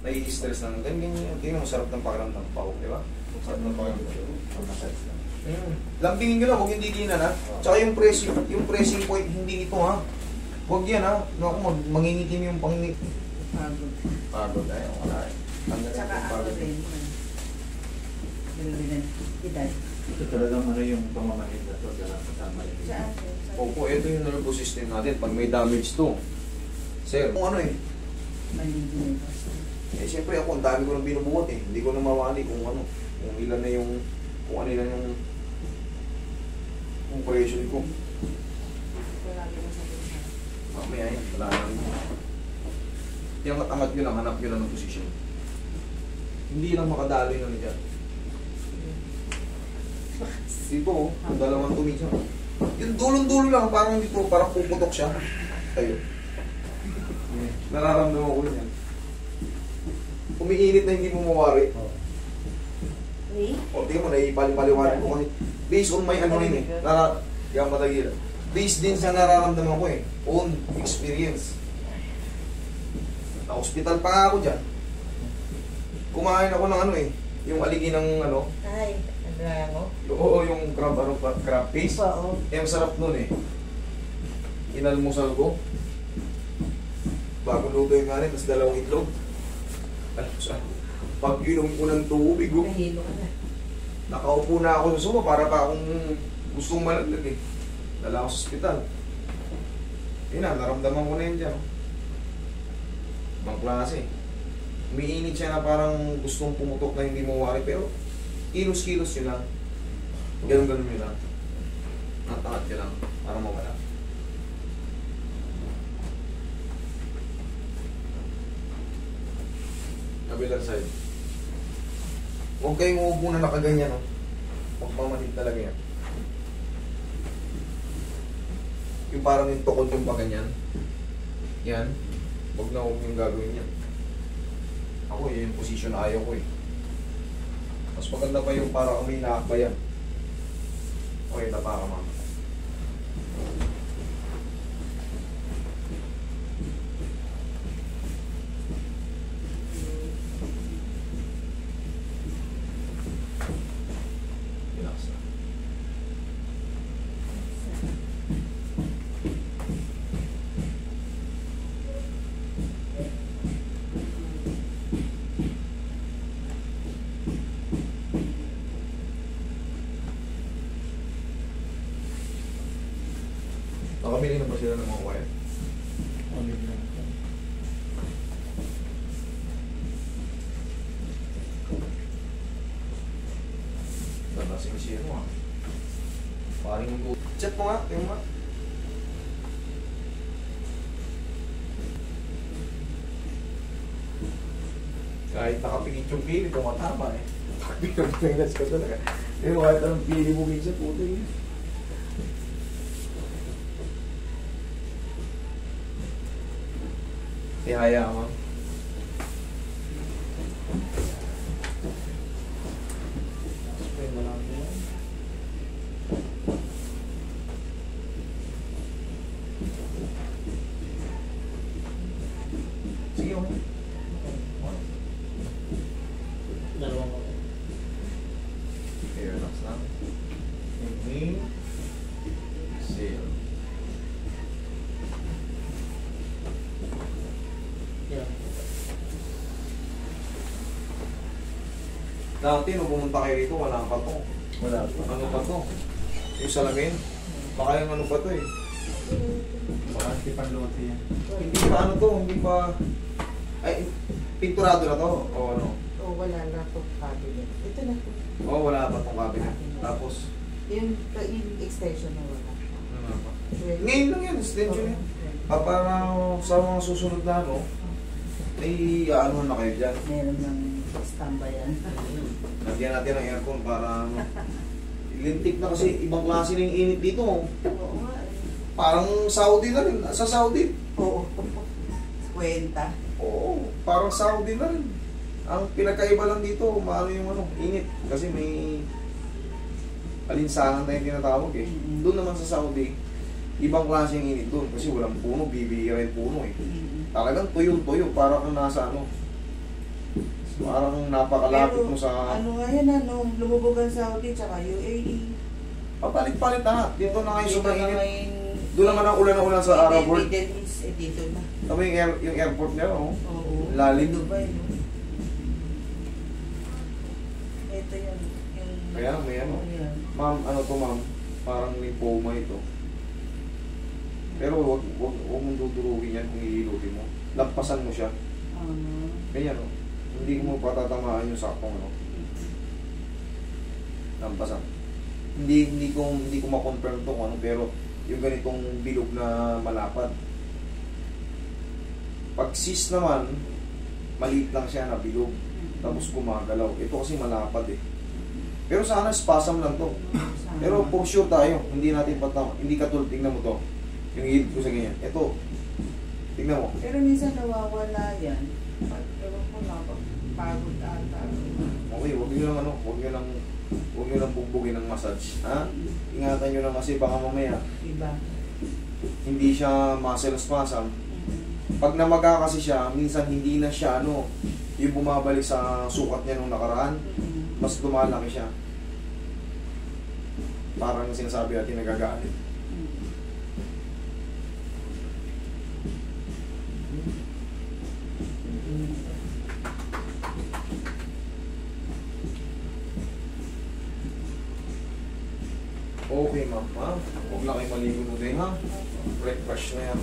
nai-stress ng ganyan. Tingnan mo, sarap ng pakiramdam pa, di ba? Sarap ng pakiramdam. Lambingin nyo lang, huwag hindi dinan ha. Tsaka yung pressing point, hindi ito ha. Huwag yan ha. Naku, mangingitim yung pangingit. Pagod. Pagod, ayaw ka na eh. Tsaka ako din. Edad. Ito talagang ano yung pamamanid na ito, kasama yun. Saan? Opo, ito yung nervous system natin. Pag may damage to, sir, kung ano eh. Maligin ito. Eh, siyempre ako, ang dami ko nang binubuhat eh. Hindi ko na mawali kung ano. Kung ilan na yung, kung ano ilan yung operation ko. Wala ko sa bulsa. Mamaya yan, wala na rin. Yung angat nyo lang, hanap nyo lang ng posisyon. Hindi lang makadaloy na dyan. Dito, ang dalawang tumisa. Yung dulong-dulo lang, parang dito, parang puputok siya. Tayo. Nararamdaman ko yan. Umiinit na hindi mo mawari. O, tingnan mo, naipaliwari ko kasi. Based on my ano rin eh. Kaya matagila. Based din sa nararamdaman ko eh. Own experience. Na-hospital pa nga ako dyan. Kumain ako ng ano eh. Yung aligi ng ano. Ay, ano? Oo, yung crab, ano pa, crab paste. Oo. Eh, masarap nun eh. Inalmusal ko. Bago luto yung kanin, tapos dalawang itlog. Almusal. Pag inom ko ng tubig, Nahilo ka na. nakaupo na ako sa sumo para pa akong gustong malaglag eh. Dala ako sa ospital. Yun na, naramdaman ko na yun dyan. Ibang klase. Umiinit siya na parang gustong pumutok na hindi mawari, pero kilos-kilos yun lang. Ganun-ganun yun lang. Natangat yun lang para mawala. Kabilang side. Huwag kayong uupo na nakaganyan, no? Huwag mamanid talaga yan. Yung parang yung tukod yung paganyan. Yan. Huwag na huwag yung gagawin yan. Ako, yun yung position na ayaw ko eh. Mas maganda pa yung para kami nakakbayan. Okay, tapa ka mama. Relax na. Nakabili na ba sila ng mga wire? Nalasing siya mo ah. Paring yung chat mo nga, tingnan mo nga. Kahit nakapikit yung pili, tumatama eh. Pagpinag-pinag ko talaga. Pero kahit anong pili mo minsan, puto yun. Ihaya mo. Spray mo lang yan. Sige mo. Dalawang ko. Okay, relax lang. Inhale. Exhale. Dati nung pumunta kayo rito, wala pa to. Wala po. Ano pa to? Yung salamin? Baka yung ano pa to eh. Baka antipanlote yan. Hindi pa ano to, hindi pa... Ay, pinturado na to. O ano? Oo, wala na itong cabinet. Ito na. O, wala pa tong cabinet. Tapos, Yung extension na wala. ano pa? Ngayon lang yan, extension yan. Para sa mga susunod na ano, ay ano na kayo dyan. Meron ng standby yan. Lagyan natin ng aircon para ano. Lintik na kasi ibang klase ng init dito. Oo nga eh. Parang Saudi na rin. Sa Saudi. Oo. Kwenta. Oo, parang Saudi na rin. Ang pinakaiba lang dito, maano yung ano, init. Kasi may alinsangan na yung tinatawag eh. Doon naman sa Saudi, ibang klase yung init doon. Kasi walang puno, bibira yung puno eh. Talagang tuyo-tuyo, para kung nasa ano, Parang napakalapit Pero, mo sa... ano nga yan, ano, lumubog ang Saudi tsaka UAE. Papalit-palit na. Dito na kayo Dito na sumainit. ngayon, Doon naman ang ulan na ulan sa Arab world. Middle East, dito na. Tama yung airport niya, oh. Oo. Lalim. Dubai, no? Ito yan. Yung... Kaya may ano. Oo, yan. Ma'am, ano to ma'am? Parang lymphoma ito. Pero wag mong dudurugin yan kung ihilutin mo. Lampasan mo siya. Ganyan, oh. Hindi mo patatamaan yung saktong, ano. Lampasan. Hindi ko ma-confirm to kung ano, pero yung ganitong bilog na malapad. Pag cyst naman, maliit lang siya na bilog. Tapos gumagalaw. Ito kasi malapad eh. Pero sana spasm lang to. Pero for sure tayo, hindi natin patama. Hindi katulad, tingnan mo to. Yung hihilid ko sa ganyan. Ito. Tingnan mo. Pero minsan nawawala yan. Ewan ko na, pagod ata. Okay, huwag nyo lang bugbugin ng massage. Ha? Ingatan nyo lang kasi baka mamaya Iba. hindi siya muscle spasm. Pag namaga kasi siya, minsan hindi na siya yung bumabalik sa sukat niya nung nakaraan, mas lumalaki siya. Parang sinasabi natin nagagalit. Okay ma'am, ha? Huwag lang kayo maligo mo din, ha? Refresh na yan.